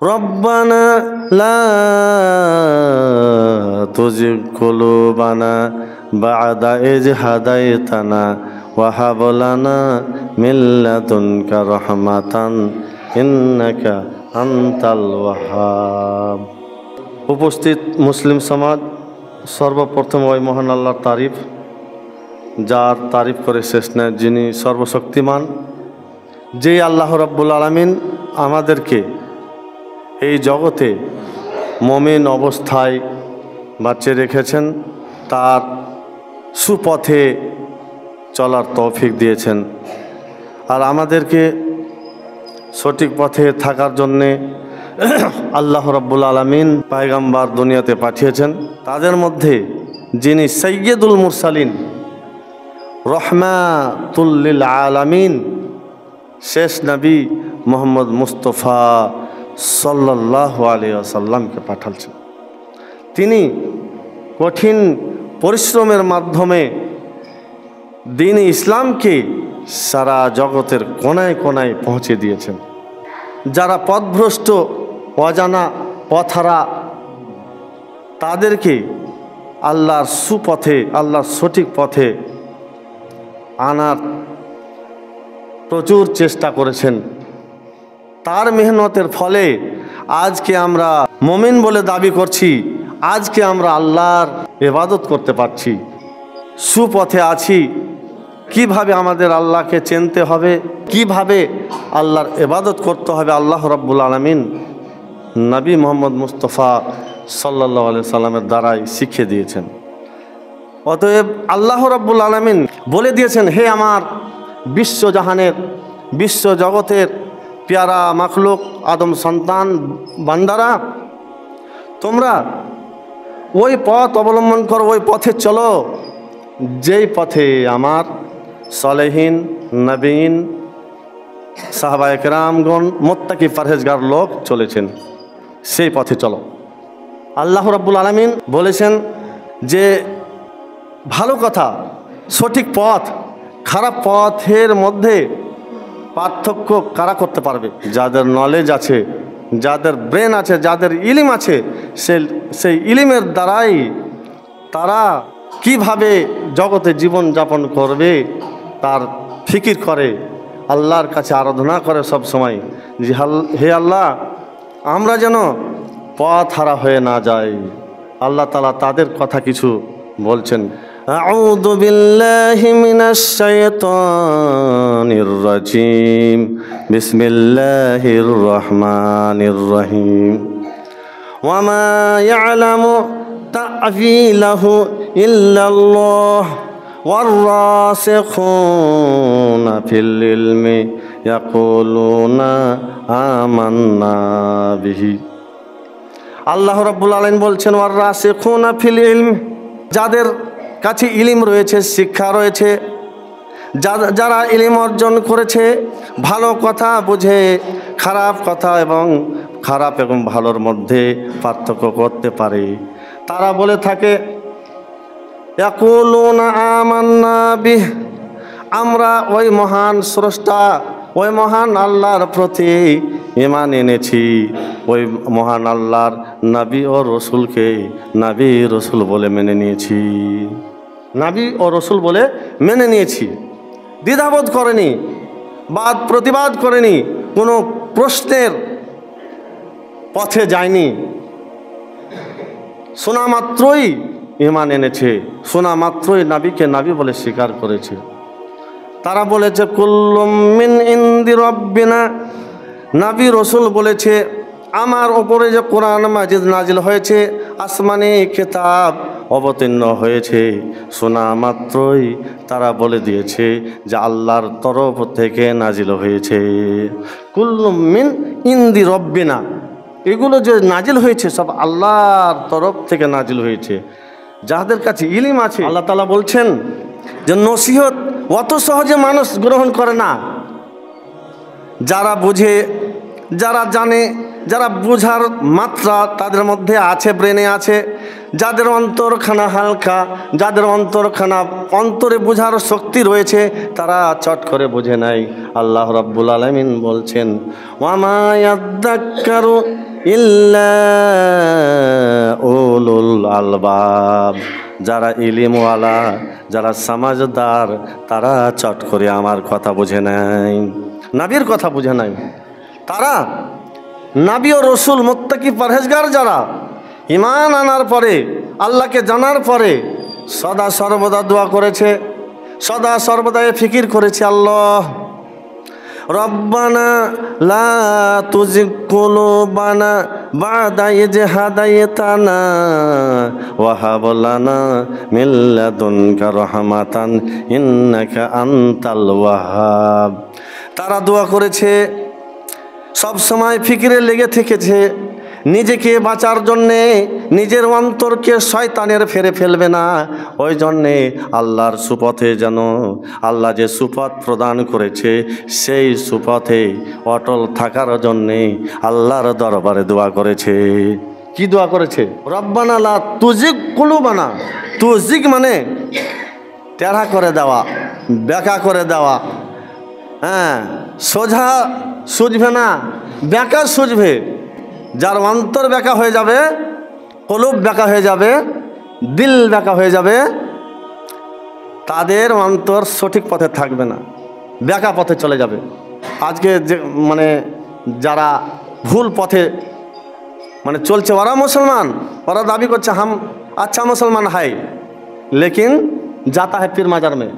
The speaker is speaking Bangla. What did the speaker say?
রব্বানা লা তুজিগ কুলুবানা বা'দা ইয হাদাইতানা ওয়া হাব লানা মিন লাদুনকা রাহমাতান ইন্নাকা আনতাল ওয়াহ্হাব। উপস্থিত মুসলিম সমাজ, সর্বপ্রথম ওই মহান আল্লাহর তারিফ, যার তারিফ করে শেষ নেই, যিনি সর্বশক্তিমান, যেই আল্লাহ রাব্বুল আলামিন আমাদেরকে এই জগতে মুমিন অবস্থায় বাঁচিয়ে রেখেছেন, তার সুপথে চলার তৌফিক দিয়েছেন। আর আমাদেরকে সঠিক পথে থাকার জন্যে আল্লাহ রাব্বুল আলামিন পয়গম্বর দুনিয়াতে পাঠিয়েছেন। তাদের মধ্যে যিনি সাইয়্যিদুল মুরসালিন, রহমাতুল লিল আলামিন, শেষ নবী মুহাম্মদ মুস্তাফা সাল্লাল্লাহু আলাইহি ওয়াসাল্লামকে পাঠাচ্ছেন। তিনি কঠিন পরিশ্রমের মাধ্যমে দ্বীন ইসলামকে সারা জগতের কোনায় কোনায় পৌঁছে দিয়েছেন। যারা পথভ্রষ্ট, অজানা পথহারা, তাদেরকে আল্লাহর সুপথে, আল্লাহর সঠিক পথে আনার প্রচুর চেষ্টা করেছেন। তার মেহনতের ফলে আজকে আমরা মুমিন বলে দাবি করছি, আজকে আমরা আল্লাহর ইবাদত করতে পারছি, সুপথে আছি। কিভাবে আমাদের আল্লাহকে চিনতে হবে, কিভাবে আল্লাহর ইবাদত করতে হবে, আল্লাহ রাব্বুল আলামিন নবী মুহাম্মদ মুস্তাফা সাল্লাল্লাহু আলাইহি সাল্লামের দ্বারাই শিখিয়ে দিয়েছেন। অতএব আল্লাহ রাব্বুল আলামিন বলে দিয়েছেন, হে আমার বিশ্বজাহানের, বিশ্ব জগতের পেয়ারা মাখলুক আদম সন্তান বান্দারা, তোমরা ওই পথ অবলম্বন করো, ওই পথে চলো যেই পথে আমার সালেহিন, নবীন, সাহাবায়ে কেরামগণ, মুত্তাকি পরহেজগার লোক চলেছেন, সেই পথে চলো। আল্লাহ রাব্বুল আলামিন বলেছেন যে ভালো কথা, সঠিক পথ, খারাপ পথের মধ্যে পার্থক্য কারা করতে পারবে? যাদের নলেজ আছে, যাদের ব্রেন আছে, যাদের ইলিম আছে, সেই ইলিমের দ্বারাই তারা কিভাবে জগতে জীবন যাপন করবে তার ফিকির করে, আল্লাহর কাছে আরাধনা করে সব সময় যে হে আল্লাহ, আমরা যেন পথ হারা হয়ে না যাই। আল্লাহ তাআলা তাদের কথা কিছু বলছেন। আউযু বিল্লাহি মিনাশ শাইতানির রাজিম, বিসমিল্লাহির রহমানির রহিম। ওয়া মা ইয়ালামু তা'ওয়িলাহু ইল্লাল্লাহ ওয়ার রাসিখুনা ফিল ইলমি ইয়াকুলুনা আমান্না বিহি। আল্লাহ রাব্বুল আলামিন বলছেন, ওয়ার রাসিখুনা ফিল ইলম, যাদের কাছে ইলিম রয়েছে, শিক্ষা রয়েছে, যারা ইলিম অর্জন করেছে, ভালো কথা বুঝে খারাপ কথা এবং খারাপ এবং ভালোর মধ্যে পার্থক্য করতে পারে, তারা বলে থাকে ইয়াকুলুনা আমান্না বিহ, আমরা ওই মহান স্রষ্টা, ওই মহান আল্লাহর প্রতি ঈমান এনেছি, ওই মহান আল্লাহর নবী ও রসুলকে নবী রসুল বলে মেনে নিয়েছি, নবী ও রসুল বলে মেনে নিয়েছি। দ্বিধাবোধ করেনি, বাদ প্রতিবাদ করেনি, কোনো প্রশ্নের পথে যায়নি, শোনা মাত্রই ঈমান এনেছে, শোনা মাত্রই নবীকে নবী বলে স্বীকার করেছে। তারা বলেছে কুল্লুম মিন ইনদি রাব্বিনা, নবী রসুল বলেছে আমার ওপরে যে কোরআন মাজিদ নাজিল হয়েছে, আসমানি কিতাব অবতীর্ণ হয়েছে, শোনা মাত্রই তারা বলে দিয়েছে যে আল্লাহর তরফ থেকে নাজিল হয়েছে। কুল্লুম মিন ইনদি রাব্বিনা, এগুলো যে নাজিল হয়েছে সব আল্লাহর তরফ থেকে নাজিল হয়েছে। যাদের কাছে ইলিম আছে, আল্লাহ তাআলা বলছেন যে নসিহত অত সহজে মানুষ গ্রহণ করে না। যারা বুঝে, যারা জানে, যারা বোঝার মাত্রা তাদের মধ্যে আছে, ব্রেনে আছে, যাদের অন্তরখানা হালকা, যাদের অন্তরে বোঝার শক্তি রয়েছে, তারা চট করে বুঝে নাই। আল্লাহ রাব্বুল আলামিন বলছেন, ওয়ামা ইয়াদ্দাক্কারু ইল্লা উলুল আলবাব। যারা ইলিমওয়ালা, যারা সমাজদার, তারা চট করে আমার কথা বুঝে নাই, নবীর কথা বুঝে নাই। তারা নবী ও রসুল, মুত্তাকি, পরহেজগার যারা ঈমান আনার পরে, আল্লাহকে জানার পরে সদা সর্বদা দোয়া করেছে, সদা সর্বদা ফিকির করেছে, আল্লাহ রব্বানা লা তুজিগ কুলুবানা বা'দা ইয হাদাইতানা ওয়া হাব লানা মিন লাদুনকা রাহমাতান ইন্নাকা আনতাল ওয়াহ্হাব। তারা দোয়া করেছে, সব সময় ফিকিরে লেগে থেকেছে, নিজেকে বাঁচার জন্যে নিজের অন্তরকে শয়তানের ফেরে ফেলবে না। ওই জন্যে আল্লাহর সুপথে যেন, আল্লাহ যে সুপথ প্রদান করেছে সেই সুপথে অটল থাকার জন্যে আল্লাহর দরবারে দোয়া করেছে। কি দোয়া করেছে? রব্বানা লা তুজিগ কুলুবানা। তুজিগ মানে টেढ़া করে দেওয়া, বেঁকা করে দেওয়া। হ্যাঁ, সোজা সুঝবে না, বেঁকা সুঝবে। যার অন্তর বেঁকা হয়ে যাবে, কলুব বেঁকা হয়ে যাবে, দিল বেঁকা হয়ে যাবে, তাদের অন্তর সঠিক পথে থাকবে না, বেঁকা পথে চলে যাবে। আজকে যে যারা ভুল পথে চলছে, ওরা মুসলমান, ওরা দাবি করছে হাম আচ্ছা মুসলমান হাই, লেকিন जाता है पीर मजार में।